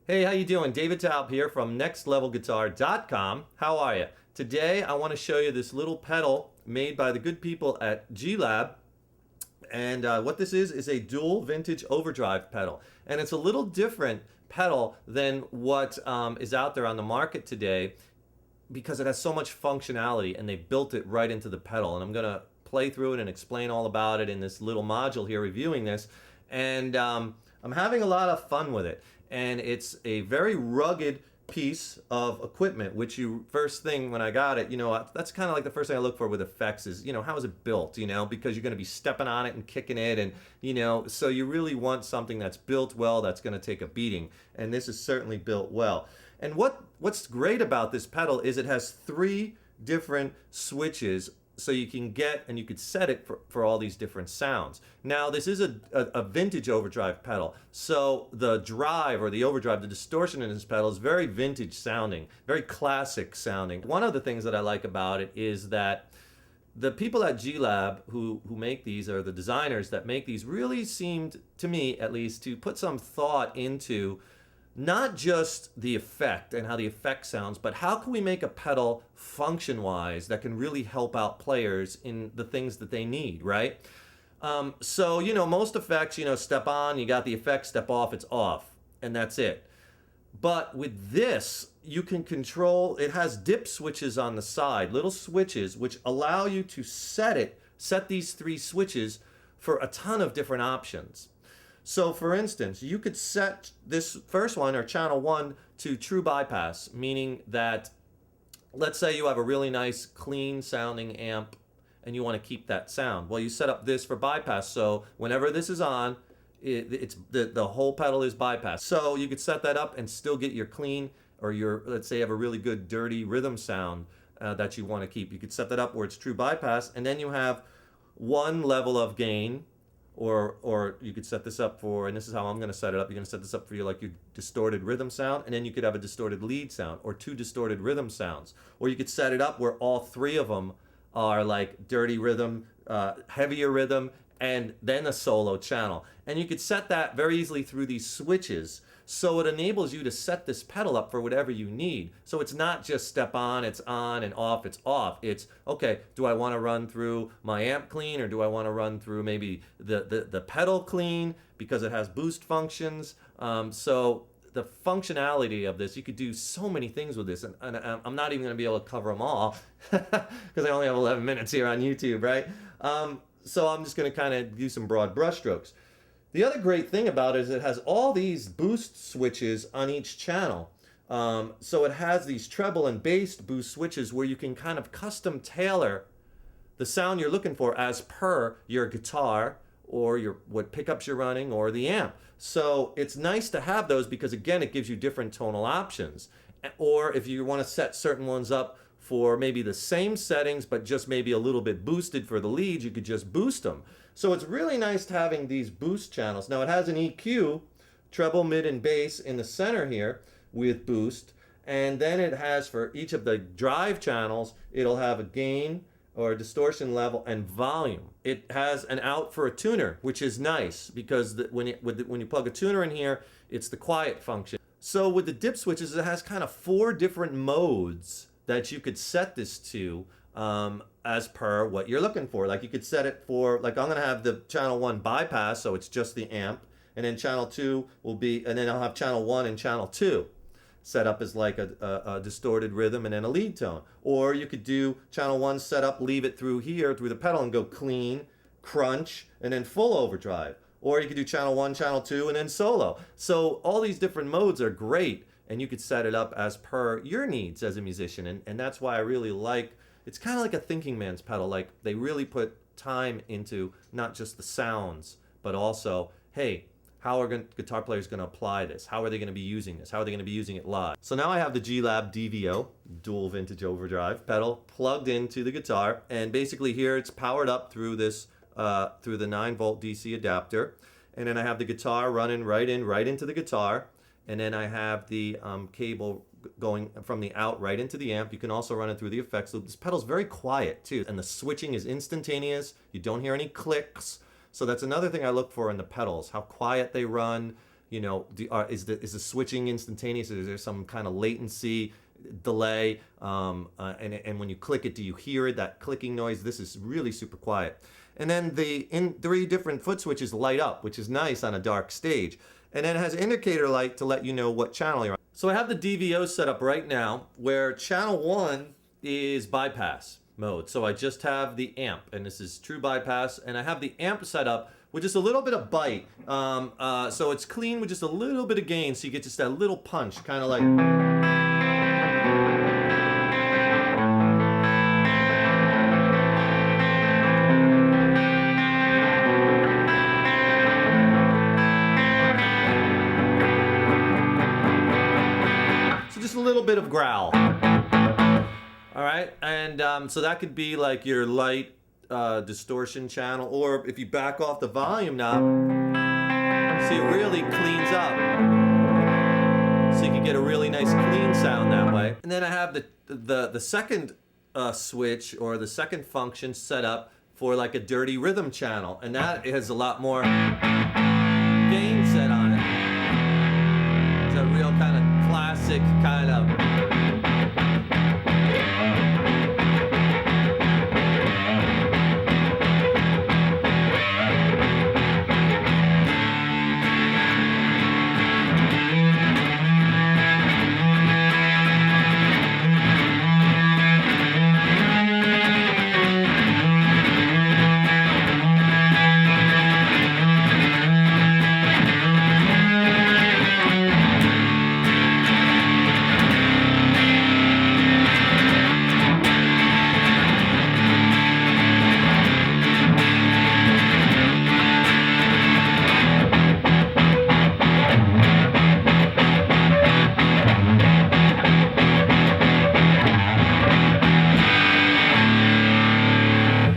Hey, how you doing? David Taub here from nextlevelguitar.com. How are you? Today I want to show you this little pedal made by the good people at GLab. And what this is a dual vintage overdrive pedal. And it's a little different pedal than what is out there on the market today because it has so much functionality and they built it right into the pedal. And I'm going to play through it and explain all about it in this little module here reviewing this. And I'm having a lot of fun with it. And it's a very rugged piece of equipment, which you first thing when I got it, that's kind of like the first thing I look for with effects is, how is it built, because you're going to be stepping on it and kicking it and, so you really want something that's built well, that's going to take a beating. And this is certainly built well. And what's great about this pedal is it has 3 different switches so you can get and you could set it for all these different sounds. Now this is a vintage overdrive pedal, so the drive or the overdrive, the distortion in this pedal is very vintage sounding, very classic sounding. One of the things that I like about it is that the people at GLab who make these, or the designers that make these, really seemed, to me at least, to put some thought into not just the effect and how the effect sounds, but how can we make a pedal function-wise that can really help out players in the things that they need, right? So, most effects, step on, you got the effect, step off, it's off, and that's it. But with this, you can control, it has dip switches on the side, little switches, which allow you to set these 3 switches for a ton of different options. So for instance, you could set this first one, or channel 1, to true bypass, meaning that, let's say you have a really nice clean sounding amp and you want to keep that sound. Well, you set up this for bypass, so whenever this is on, the whole pedal is bypass. So you could set that up and still get your clean, or your, let's say you have a really good dirty rhythm sound that you want to keep. You could set that up where it's true bypass, and then you have 1 level of gain. Or you could set this up for, and this is how I'm going to set it up, you're going to set this up for your distorted rhythm sound, and then you could have a distorted lead sound, or 2 distorted rhythm sounds. Or you could set it up where all 3 of them are like dirty rhythm, heavier rhythm, and then a solo channel. And you could set that very easily through these switches. So it enables you to set this pedal up for whatever you need. So it's not just step on, it's on, and off, it's off. It's, okay, do I want to run through my amp clean, or do I want to run through maybe the pedal clean because it has boost functions? So the functionality of this, you could do so many things with this, and I'm not even going to be able to cover them all because I only have 11 minutes here on YouTube, right? So I'm just going to kind of do some broad brushstrokes. The other great thing about it is it has all these boost switches on each channel. So it has these treble and bass boost switches where you can kind of custom tailor the sound you're looking for as per your guitar or what pickups you're running or the amp. So it's nice to have those because, again, it gives you different tonal options. Or if you want to set certain ones up for maybe the same settings but just maybe a little bit boosted for the leads, you could just boost them. So it's really nice having these boost channels. Now it has an EQ, treble, mid, and bass in the center here with boost. And then it has, for each of the drive channels, it'll have a gain or a distortion level and volume. It has an out for a tuner, which is nice because when you plug a tuner in here, it's the quiet function. So with the dip switches, it has kind of 4 different modes that you could set this to as per what you're looking for. Like you could set it for, like I'm going to have the channel 1 bypass, so it's just the amp, and then channel 2 will be, and then I'll have channel 1 and channel 2 set up as like a distorted rhythm and then a lead tone. Or you could do channel 1 set up, leave it through here, through the pedal, and go clean, crunch, and then full overdrive. Or you could do channel 1, channel 2, and then solo. So all these different modes are great, and you could set it up as per your needs as a musician. And that's why I really like, it's kind of like a thinking man's pedal. Like they really put time into not just the sounds, but also, hey, how are guitar players going to apply this? How are they going to be using this? How are they going to be using it live? So now I have the GLab DVO, Dual Vintage Overdrive pedal, plugged into the guitar. And basically here it's powered up through this, through the 9-volt DC adapter. And then I have the guitar running right into the guitar. And then I have the cable going from the out right into the amp. You can also run it through the effects loop. This pedal's very quiet too, and the switching is instantaneous. You don't hear any clicks. So that's another thing I look for in the pedals, how quiet they run, You know, is the switching instantaneous? Is there some kind of latency, delay? And when you click it, do you hear it, that clicking noise? This is really super quiet. And then the 3 different foot switches light up, which is nice on a dark stage. And then it has indicator light to let you know what channel you're on. So I have the DVO set up right now where channel 1 is bypass mode. So I just have the amp, and this is true bypass, and I have the amp set up with just a little bit of bite. So it's clean with just a little bit of gain, so you get just that little punch, kind of like... a little bit of growl. All right, and so that could be like your light distortion channel, or if you back off the volume knob, see it really cleans up. So you can get a really nice clean sound that way. And then I have the second switch, or the second function set up for like a dirty rhythm channel, and that has a lot more gain set on it. It's a real kind of classic kind of...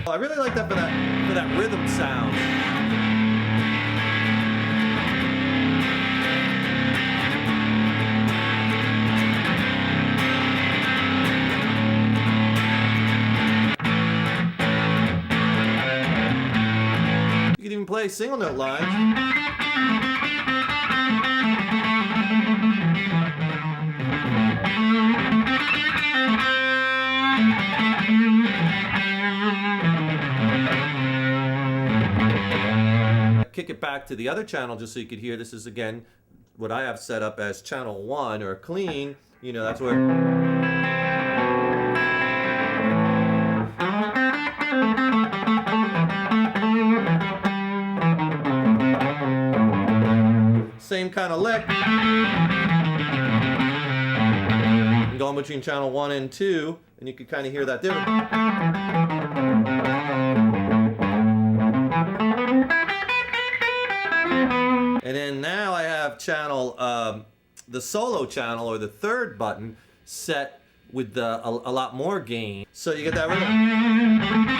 I really like that for that rhythm sound. You can even play single note lines. Kick it back to the other channel just so you could hear. This is again what I have set up as channel 1 or clean. You know, that's where... Same kind of lick. And going between channel 1 and 2, and you can kind of hear that difference. And then now I have channel, the solo channel, or the third button, set with a lot more gain. So you get that rhythm.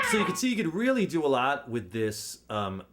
So you can see you could really do a lot with this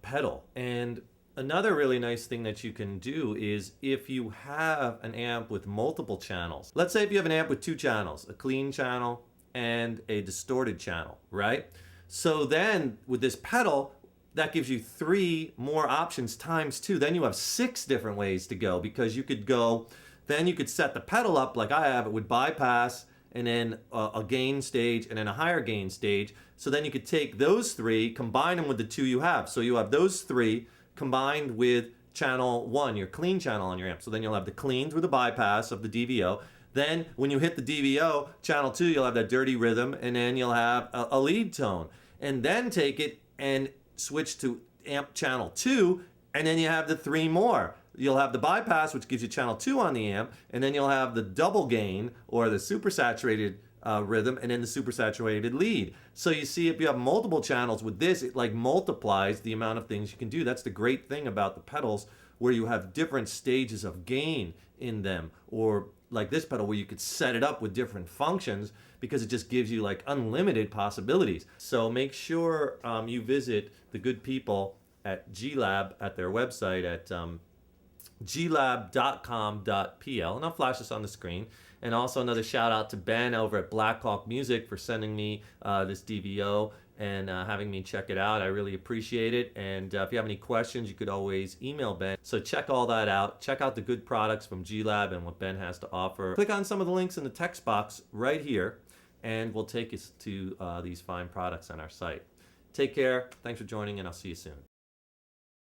pedal. And another really nice thing that you can do is if you have an amp with multiple channels. Let's say if you have an amp with 2 channels, a clean channel and a distorted channel, right? So then with this pedal, that gives you 3 more options times 2. Then you have 6 different ways to go, because you could go, then you could set the pedal up like I have it with bypass, and then a gain stage, and then a higher gain stage. So then you could take those 3, combine them with the 2 you have. So you have those 3 combined with channel 1, your clean channel on your amp. So then you'll have the clean through the bypass of the DVO. Then when you hit the DVO, channel 2, you'll have that dirty rhythm, and then you'll have a lead tone. And then take it and switch to amp channel 2, and then you have the 3 more. you'll have the bypass, which gives you channel 2 on the amp, and then you'll have the double gain or the supersaturated rhythm, and then the supersaturated lead. So you see, if you have multiple channels with this, it like multiplies the amount of things you can do. That's the great thing about the pedals, where you have different stages of gain in them, or like this pedal where you could set it up with different functions, because it just gives you like unlimited possibilities. So make sure you visit the good people at GLab at their website at glab.com.pl, and I'll flash this on the screen. And also another shout out to Ben over at Blackhawk Music for sending me this DVO and having me check it out. I really appreciate it. And if you have any questions, you could always email Ben. So check all that out. Check out the good products from GLab and what Ben has to offer. Click on some of the links in the text box right here, and we'll take you to these fine products on our site. Take care. Thanks for joining, and I'll see you soon.